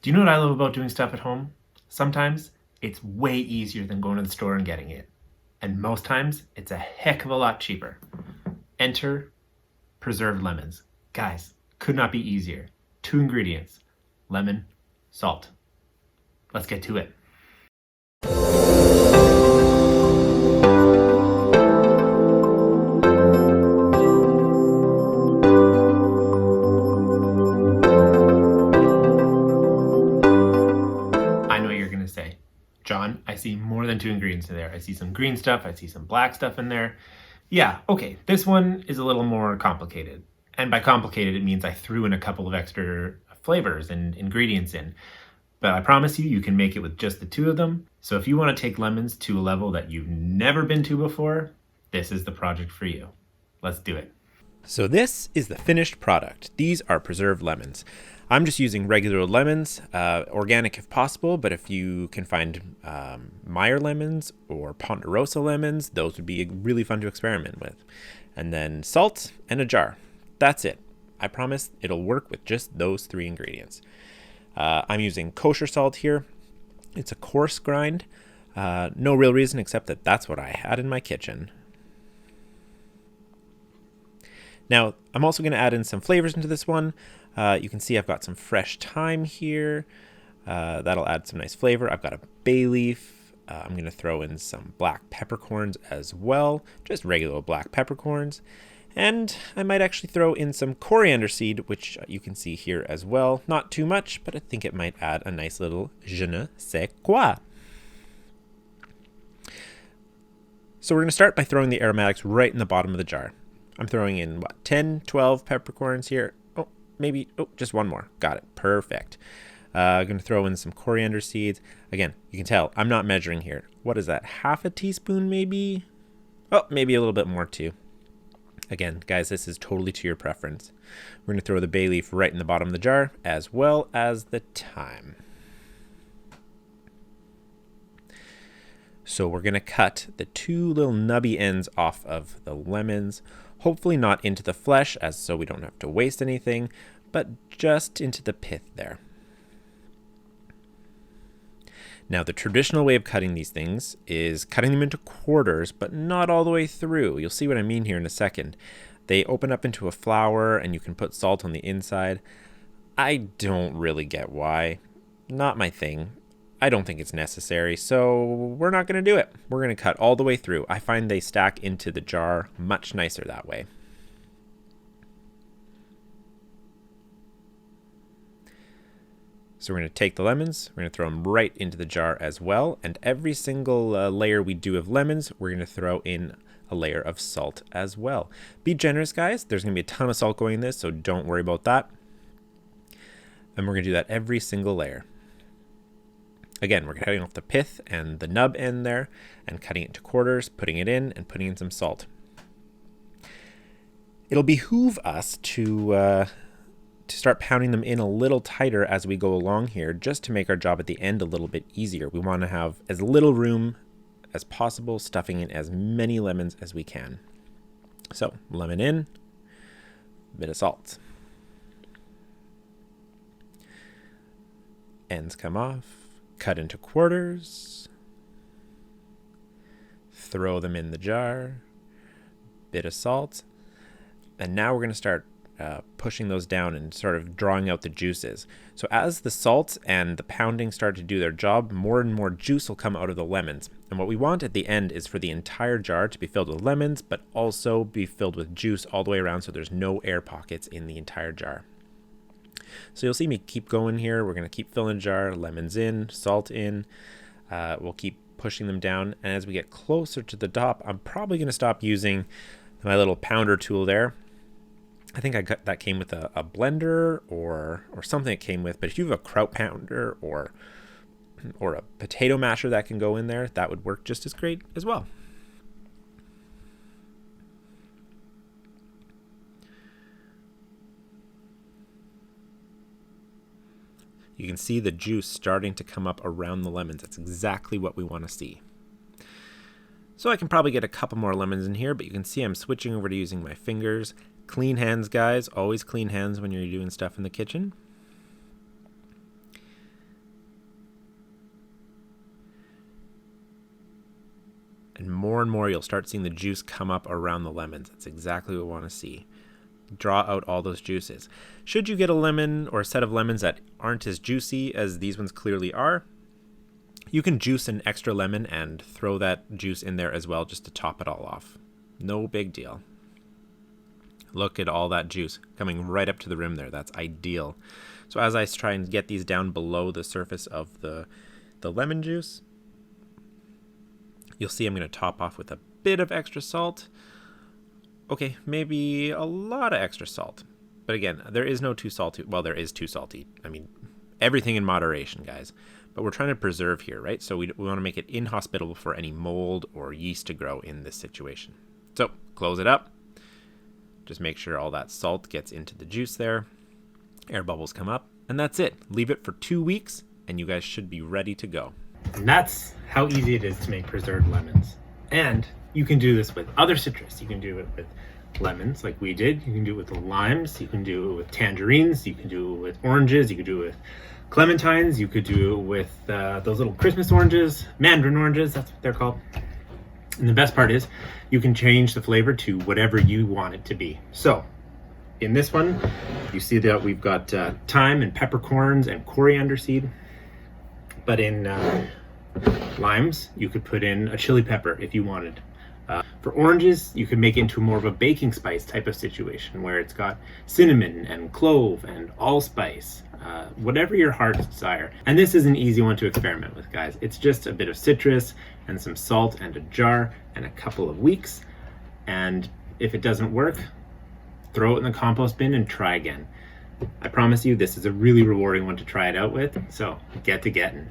Do you know what I love about doing stuff at home? Sometimes it's way easier than going to the store and getting it. And most times it's a heck of a lot cheaper. Enter preserved lemons. Guys, could not be easier. 2 ingredients: lemon, salt. Let's get to it. I know what you're going to say. John, I see more than 2 ingredients in there. I see some green stuff, I see some black stuff in there. Yeah, okay, this one is a little more complicated. And by complicated, it means I threw in a couple of extra flavors and ingredients in. But I promise you, you can make it with just the two of them. So if you want to take lemons to a level that you've never been to before, this is the project for you. Let's do it. So this is the finished product. These are preserved lemons. I'm just using regular lemons, organic if possible, but if you can find Meyer lemons or Ponderosa lemons, those would be really fun to experiment with. And then salt and a jar. That's it. I promise it'll work with just those 3 ingredients. I'm using kosher salt here. It's a coarse grind. No real reason except that that's what I had in my kitchen. Now, I'm also going to add in some flavors into this one. You can see I've got some fresh thyme here. That'll add some nice flavor. I've got a bay leaf. I'm going to throw in some black peppercorns as well, just regular black peppercorns. And I might actually throw in some coriander seed, which you can see here as well. Not too much, but I think it might add a nice little je ne sais quoi. So we're going to start by throwing the aromatics right in the bottom of the jar. I'm throwing in, 10, 12 peppercorns here. Just one more. Got it. Perfect. I'm going to throw in some coriander seeds. Again, you can tell I'm not measuring here. What is that? Half a teaspoon maybe? Oh, maybe a little bit more too. Again, guys, this is totally to your preference. We're going to throw the bay leaf right in the bottom of the jar, as well as the thyme. So we're going to cut the 2 little nubby ends off of the lemons, hopefully not into the flesh, so we don't have to waste anything, but just into the pith there. Now, the traditional way of cutting these things is cutting them into quarters, but not all the way through. You'll see what I mean here in a second. They open up into a flower, and you can put salt on the inside. I don't really get why. Not my thing. I don't think it's necessary, so we're not going to do it. We're going to cut all the way through. I find they stack into the jar much nicer that way. So we're going to take the lemons, we're going to throw them right into the jar as well, and every single layer we do of lemons, we're going to throw in a layer of salt as well. Be generous, guys. There's going to be a ton of salt going in this, so don't worry about that. And we're going to do that every single layer. Again, we're cutting off the pith and the nub end there and cutting it into quarters, putting it in, and putting in some salt. It'll behoove us to start pounding them in a little tighter as we go along here, just to make our job at the end a little bit easier. We want to have as little room as possible, stuffing in as many lemons as we can. So, lemon in, a bit of salt. Ends come off, cut into quarters, throw them in the jar, bit of salt, and now we're going to start pushing those down and sort of drawing out the juices. So as the salt and the pounding start to do their job, more and more juice will come out of the lemons. And what we want at the end is for the entire jar to be filled with lemons, but also be filled with juice all the way around, so there's no air pockets in the entire jar. So you'll see me keep going here. We're going to keep filling the jar, lemons in, salt in. We'll keep pushing them down. And as we get closer to the top, I'm probably going to stop using my little pounder tool there. I think that came with a blender or something it came with. But if you have a kraut pounder or a potato masher that can go in there, that would work just as great as well. You can see the juice starting to come up around the lemons. That's exactly what we want to see. So I can probably get a couple more lemons in here, but you can see I'm switching over to using my fingers. Clean hands, guys. Always clean hands when you're doing stuff in the kitchen. more and more, you'll start seeing the juice come up around the lemons. That's exactly what we want to see. Draw out all those juices. Should you get a lemon or a set of lemons that aren't as juicy as these ones clearly are, you can juice an extra lemon and throw that juice in there as well just to top it all off. No big deal. Look at all that juice coming right up to the rim there. That's ideal. So as I try and get these down below the surface of the lemon juice, you'll see I'm going to top off with a bit of extra salt. Okay, maybe a lot of extra salt. But again, there is no too salty. Well, there is too salty. I mean, everything in moderation, guys. But we're trying to preserve here, right? So we want to make it inhospitable for any mold or yeast to grow in this situation. So close it up. Just make sure all that salt gets into the juice there. Air bubbles come up. And that's it. Leave it for 2 weeks and you guys should be ready to go. And that's how easy it is to make preserved lemons. And you can do this with other citrus. You can do it with lemons like we did. You can do it with the limes. You can do it with tangerines. You can do it with oranges. You can do it with clementines. You could do it with those little Christmas oranges, mandarin oranges, that's what they're called. And the best part is you can change the flavor to whatever you want it to be. So in this one, you see that we've got thyme and peppercorns and coriander seed. But in limes, you could put in a chili pepper if you wanted. For oranges, you could make it into more of a baking spice type of situation where it's got cinnamon and clove and allspice, whatever your heart's desire. And this is an easy one to experiment with, guys. It's just a bit of citrus and some salt and a jar and a couple of weeks. And if it doesn't work, throw it in the compost bin and try again. I promise you, this is a really rewarding one to try it out with. So get to getting.